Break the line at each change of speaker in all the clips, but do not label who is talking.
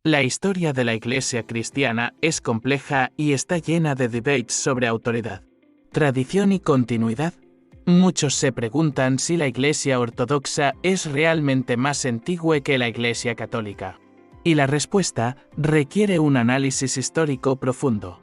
La historia de la Iglesia cristiana es compleja y está llena de debates sobre autoridad, tradición y continuidad. Muchos se preguntan si la Iglesia ortodoxa es realmente más antigua que la Iglesia católica. Y la respuesta requiere un análisis histórico profundo.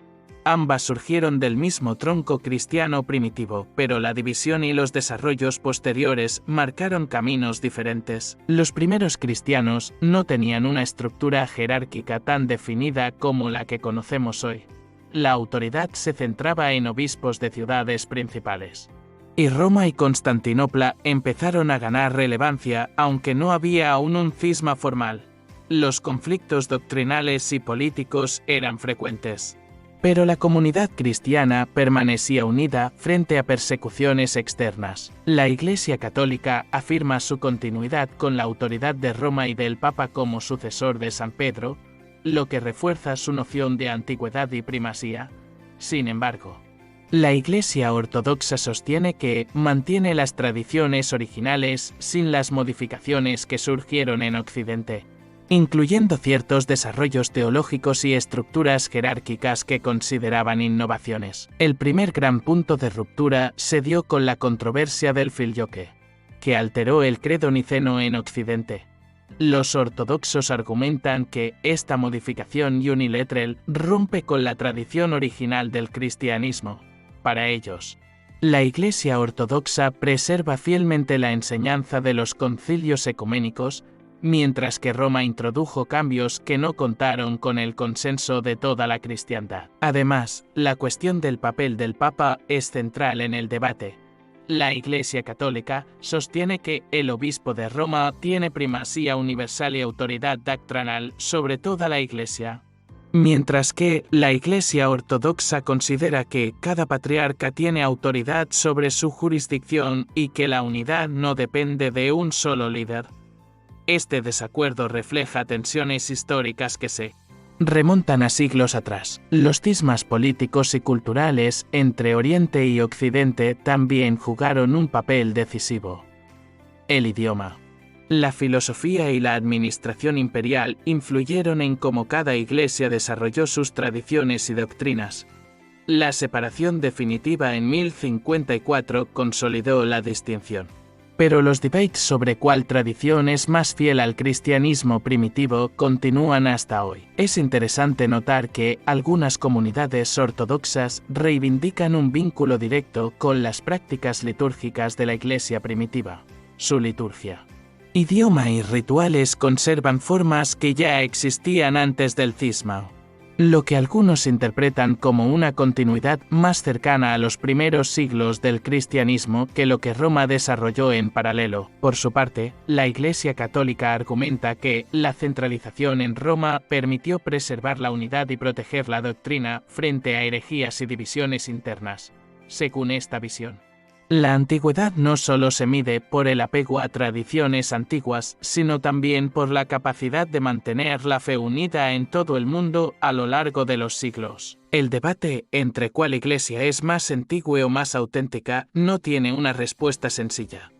Ambas surgieron del mismo tronco cristiano primitivo, pero la división y los desarrollos posteriores marcaron caminos diferentes. Los primeros cristianos no tenían una estructura jerárquica tan definida como la que conocemos hoy. La autoridad se centraba en obispos de ciudades principales. Y Roma y Constantinopla empezaron a ganar relevancia, aunque no había aún un cisma formal. Los conflictos doctrinales y políticos eran frecuentes. Pero la comunidad cristiana permanecía unida frente a persecuciones externas. La Iglesia católica afirma su continuidad con la autoridad de Roma y del Papa como sucesor de San Pedro, lo que refuerza su noción de antigüedad y primacía. Sin embargo, la Iglesia ortodoxa sostiene que mantiene las tradiciones originales sin las modificaciones que surgieron en Occidente, incluyendo ciertos desarrollos teológicos y estructuras jerárquicas que consideraban innovaciones. El primer gran punto de ruptura se dio con la controversia del Filioque, que alteró el credo niceno en Occidente. Los ortodoxos argumentan que esta modificación unilateral rompe con la tradición original del cristianismo. Para ellos, la Iglesia ortodoxa preserva fielmente la enseñanza de los concilios ecuménicos, mientras que Roma introdujo cambios que no contaron con el consenso de toda la cristiandad. Además, la cuestión del papel del Papa es central en el debate. La Iglesia católica sostiene que el obispo de Roma tiene primacía universal y autoridad doctrinal sobre toda la Iglesia, mientras que la Iglesia ortodoxa considera que cada patriarca tiene autoridad sobre su jurisdicción y que la unidad no depende de un solo líder. Este desacuerdo refleja tensiones históricas que se remontan a siglos atrás. Los cismas políticos y culturales entre Oriente y Occidente también jugaron un papel decisivo. El idioma, la filosofía y la administración imperial influyeron en cómo cada iglesia desarrolló sus tradiciones y doctrinas. La separación definitiva en 1054 consolidó la distinción. Pero los debates sobre cuál tradición es más fiel al cristianismo primitivo continúan hasta hoy. Es interesante notar que algunas comunidades ortodoxas reivindican un vínculo directo con las prácticas litúrgicas de la Iglesia primitiva. Su liturgia, idioma y rituales conservan formas que ya existían antes del cisma, lo que algunos interpretan como una continuidad más cercana a los primeros siglos del cristianismo que lo que Roma desarrolló en paralelo. Por su parte, la Iglesia católica argumenta que la centralización en Roma permitió preservar la unidad y proteger la doctrina frente a herejías y divisiones internas. Según esta visión, la antigüedad no solo se mide por el apego a tradiciones antiguas, sino también por la capacidad de mantener la fe unida en todo el mundo a lo largo de los siglos. El debate entre cuál iglesia es más antigua o más auténtica no tiene una respuesta sencilla.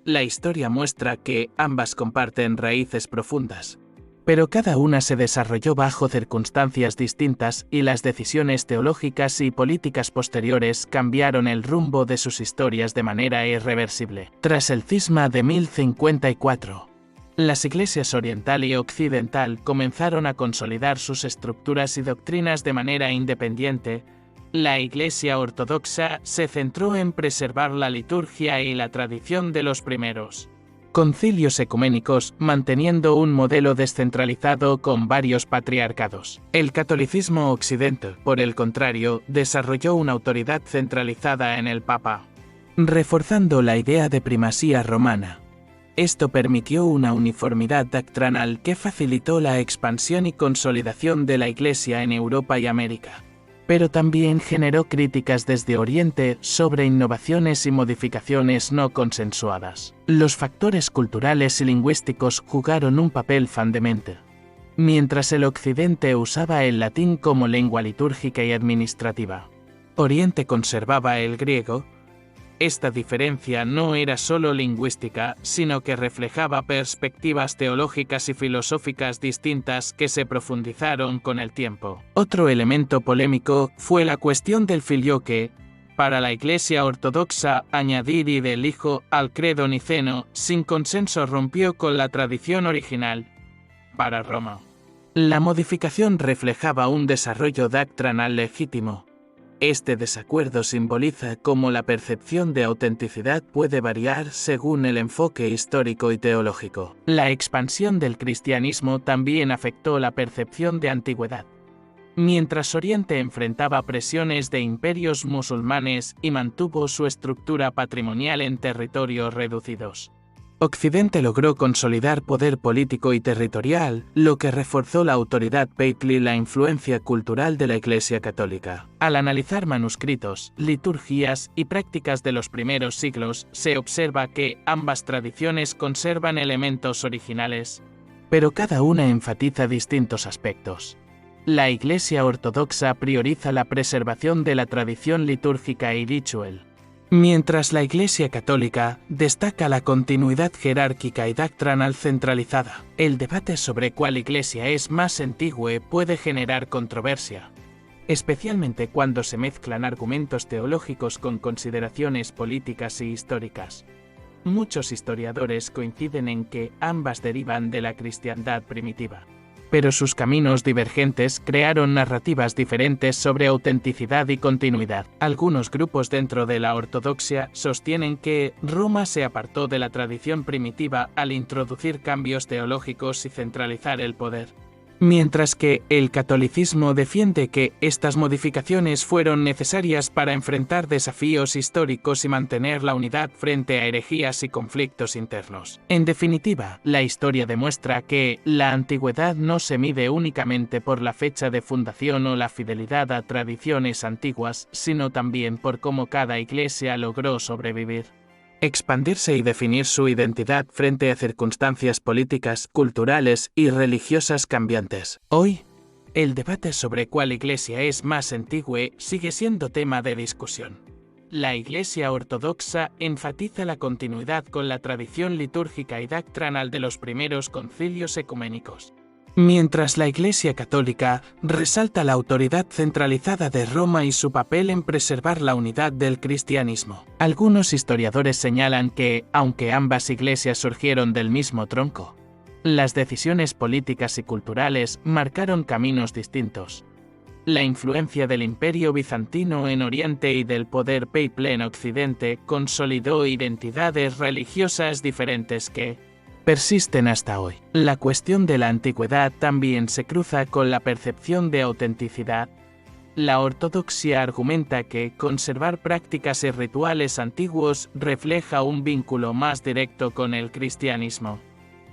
La historia muestra que ambas comparten raíces profundas, pero cada una se desarrolló bajo circunstancias distintas y las decisiones teológicas y políticas posteriores cambiaron el rumbo de sus historias de manera irreversible. Tras el cisma de 1054, las iglesias oriental y occidental comenzaron a consolidar sus estructuras y doctrinas de manera independiente. La Iglesia ortodoxa se centró en preservar la liturgia y la tradición de los primeros concilios ecuménicos, manteniendo un modelo descentralizado con varios patriarcados. El catolicismo occidental, por el contrario, desarrolló una autoridad centralizada en el Papa, reforzando la idea de primacía romana. Esto permitió una uniformidad doctrinal que facilitó la expansión y consolidación de la Iglesia en Europa y América, pero también generó críticas desde Oriente sobre innovaciones y modificaciones no consensuadas. Los factores culturales y lingüísticos jugaron un papel fundamental. Mientras el Occidente usaba el latín como lengua litúrgica y administrativa, Oriente conservaba el griego. esta diferencia no era solo lingüística, sino que reflejaba perspectivas teológicas y filosóficas distintas que se profundizaron con el tiempo. Otro elemento polémico fue la cuestión del filioque. Para la Iglesia ortodoxa, añadir y del Hijo al credo niceno, sin consenso, rompió con la tradición original. Para Roma, la modificación reflejaba un desarrollo doctrinal legítimo. Este desacuerdo simboliza cómo la percepción de autenticidad puede variar según el enfoque histórico y teológico. La expansión del cristianismo también afectó la percepción de antigüedad. Mientras Oriente enfrentaba presiones de imperios musulmanes y mantuvo su estructura patrimonial en territorios reducidos, Occidente logró consolidar poder político y territorial, lo que reforzó la autoridad papal y la influencia cultural de la Iglesia Católica. Al analizar manuscritos, liturgias y prácticas de los primeros siglos, se observa que ambas tradiciones conservan elementos originales, pero cada una enfatiza distintos aspectos. La Iglesia ortodoxa prioriza la preservación de la tradición litúrgica y ritual, mientras la Iglesia Católica destaca la continuidad jerárquica y doctrinal centralizada. El debate sobre cuál iglesia es más antigua puede generar controversia, especialmente cuando se mezclan argumentos teológicos con consideraciones políticas y históricas. Muchos historiadores coinciden en que ambas derivan de la cristiandad primitiva, pero sus caminos divergentes crearon narrativas diferentes sobre autenticidad y continuidad. Algunos grupos dentro de la ortodoxia sostienen que Roma se apartó de la tradición primitiva al introducir cambios teológicos y centralizar el poder, mientras que el catolicismo defiende que estas modificaciones fueron necesarias para enfrentar desafíos históricos y mantener la unidad frente a herejías y conflictos internos. En definitiva, la historia demuestra que la antigüedad no se mide únicamente por la fecha de fundación o la fidelidad a tradiciones antiguas, sino también por cómo cada iglesia logró sobrevivir, expandirse y definir su identidad frente a circunstancias políticas, culturales y religiosas cambiantes. Hoy, el debate sobre cuál iglesia es más antigua sigue siendo tema de discusión. La Iglesia ortodoxa enfatiza la continuidad con la tradición litúrgica y doctrinal de los primeros concilios ecuménicos, mientras la Iglesia Católica resalta la autoridad centralizada de Roma y su papel en preservar la unidad del cristianismo. Algunos historiadores señalan que, aunque ambas iglesias surgieron del mismo tronco, las decisiones políticas y culturales marcaron caminos distintos. La influencia del Imperio bizantino en Oriente y del poder papal en Occidente consolidó identidades religiosas diferentes que persisten hasta hoy. La cuestión de la antigüedad también se cruza con la percepción de autenticidad. La ortodoxia argumenta que conservar prácticas y rituales antiguos refleja un vínculo más directo con el cristianismo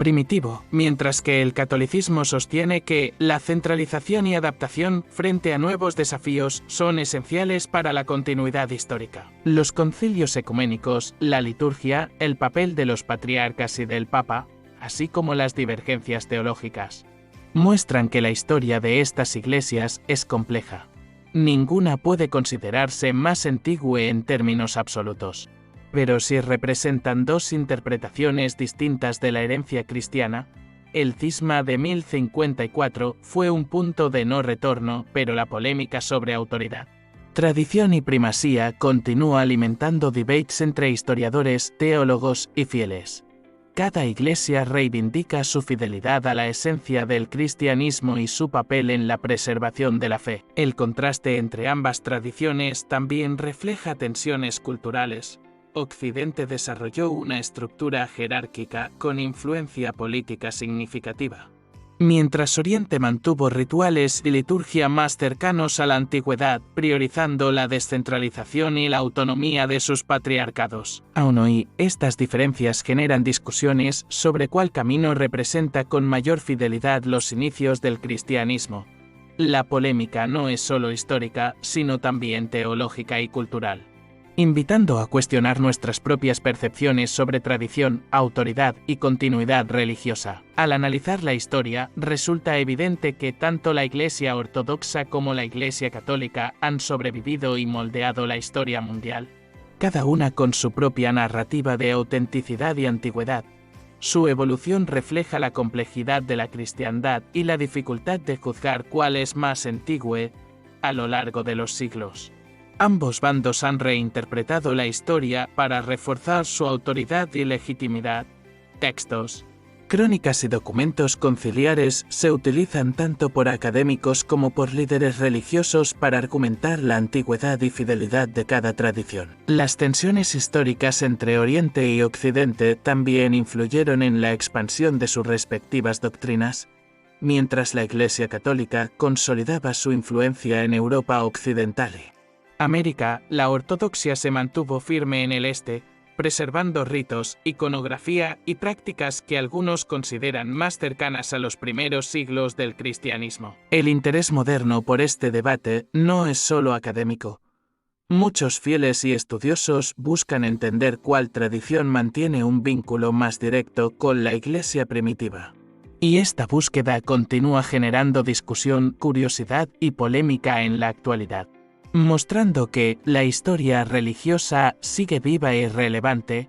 primitivo, mientras que el catolicismo sostiene que la centralización y adaptación frente a nuevos desafíos son esenciales para la continuidad histórica. Los concilios ecuménicos, la liturgia, el papel de los patriarcas y del Papa, así como las divergencias teológicas, muestran que la historia de estas iglesias es compleja. Ninguna puede considerarse más antigua en términos absolutos, pero si representan dos interpretaciones distintas de la herencia cristiana. El cisma de 1054 fue un punto de no retorno, pero la polémica sobre autoridad, tradición y primacía continúa alimentando debates entre historiadores, teólogos y fieles. Cada iglesia reivindica su fidelidad a la esencia del cristianismo y su papel en la preservación de la fe. El contraste entre ambas tradiciones también refleja tensiones culturales. Occidente desarrolló una estructura jerárquica con influencia política significativa, mientras Oriente mantuvo rituales y liturgia más cercanos a la antigüedad, priorizando la descentralización y la autonomía de sus patriarcados. Aún hoy, estas diferencias generan discusiones sobre cuál camino representa con mayor fidelidad los inicios del cristianismo. La polémica no es solo histórica, sino también teológica y cultural, invitando a cuestionar nuestras propias percepciones sobre tradición, autoridad y continuidad religiosa. Al analizar la historia, resulta evidente que tanto la Iglesia ortodoxa como la Iglesia católica han sobrevivido y moldeado la historia mundial. cada una con su propia narrativa de autenticidad y antigüedad. Su evolución refleja la complejidad de la cristiandad y la dificultad de juzgar cuál es más antigua a lo largo de los siglos. Ambos bandos han reinterpretado la historia para reforzar su autoridad y legitimidad. Textos, crónicas y documentos conciliares se utilizan tanto por académicos como por líderes religiosos para argumentar la antigüedad y fidelidad de cada tradición. Las tensiones históricas entre Oriente y Occidente también influyeron en la expansión de sus respectivas doctrinas, mientras la Iglesia Católica consolidaba su influencia en Europa occidental. América, la ortodoxia se mantuvo firme en el este, preservando ritos, iconografía y prácticas que algunos consideran más cercanas a los primeros siglos del cristianismo. El interés moderno por este debate no es solo académico. Muchos fieles y estudiosos buscan entender cuál tradición mantiene un vínculo más directo con la Iglesia primitiva. Y esta búsqueda continúa generando discusión, curiosidad y polémica en la actualidad, mostrando que la historia religiosa sigue viva e relevante.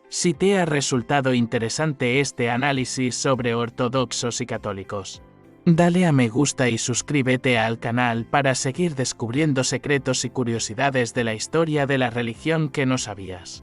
Si te ha resultado interesante este análisis sobre ortodoxos y católicos, dale a me gusta y suscríbete al canal para seguir descubriendo secretos y curiosidades de la historia de la religión que no sabías.